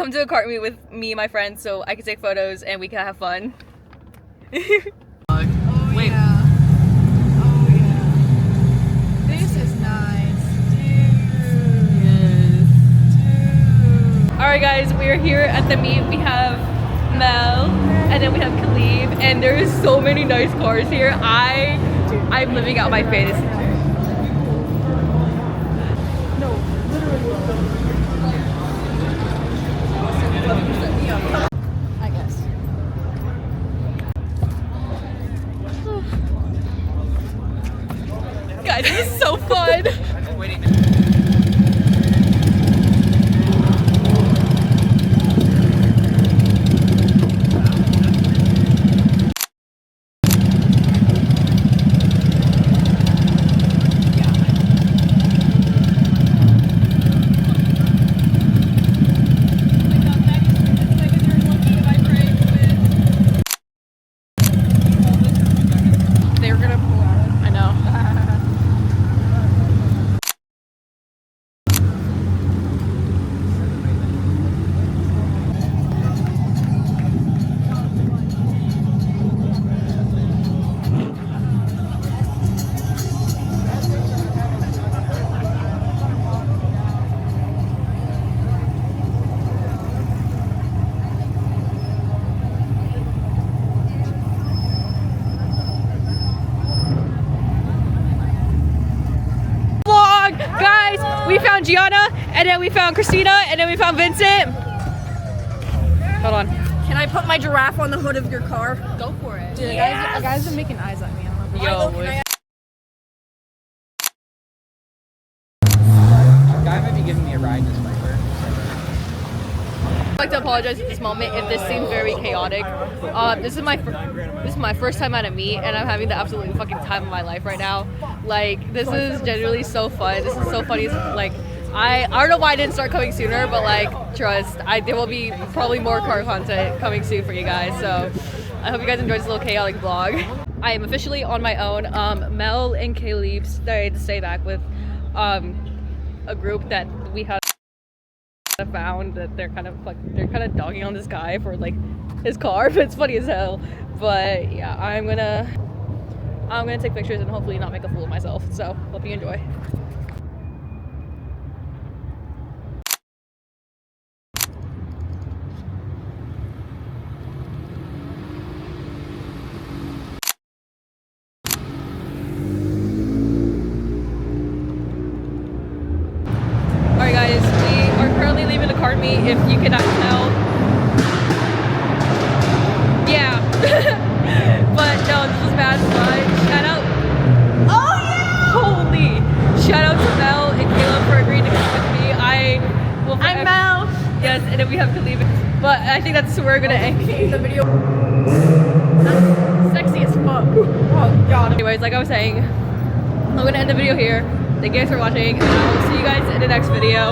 Come to a kart meet with me and my friends so I can take photos and we can have fun. Oh, wait. Yeah. Oh yeah. This is nice, dude. Yes. Dude. Alright guys, we are here at the meet. We have Mel and then we have Khalib, and there's so many nice cars here. I'm living out my fantasy. No, literally. I guess. Guys, this is so fun. We found Gianna, and then we found Christina, and then we found Vincent. Hold on. Can I put my giraffe on the hood of your car? Go for it. Dude, yes. guys are making eyes at me. I don't know. Yo. A guy might be giving me a ride this way. I'd like to apologize at this moment if this seems very chaotic. This is my first time at a meet, and I'm having the absolute fucking time of my life right now. Like, this is genuinely so fun. This is so funny. Like, I don't know why I didn't start coming sooner, but like, trust, there will be probably more car content coming soon for you guys. So I hope you guys enjoyed this little chaotic vlog. I am officially on my own. Mel and Khalib decided to stay back with a group that we have found that they're kind of dogging on this guy for like his car, but it's funny as hell. But yeah, I'm gonna take pictures and hopefully not make a fool of myself. So hope you enjoy. Alright guys, we are currently leaving the kart meet, if you cannot tell. Yeah. But no, this was bad fun. Shout out. Oh yeah! Holy! Shout out to Mel and Caleb for agreeing to come with me. I'm Mel! Yes, and then we have to leave it. But I think that's where we're gonna end the video. That's sexy as fuck. Oh god. Anyways, like I was saying, I'm gonna end the video here. Thank you guys for watching, and I will see you guys in the next video.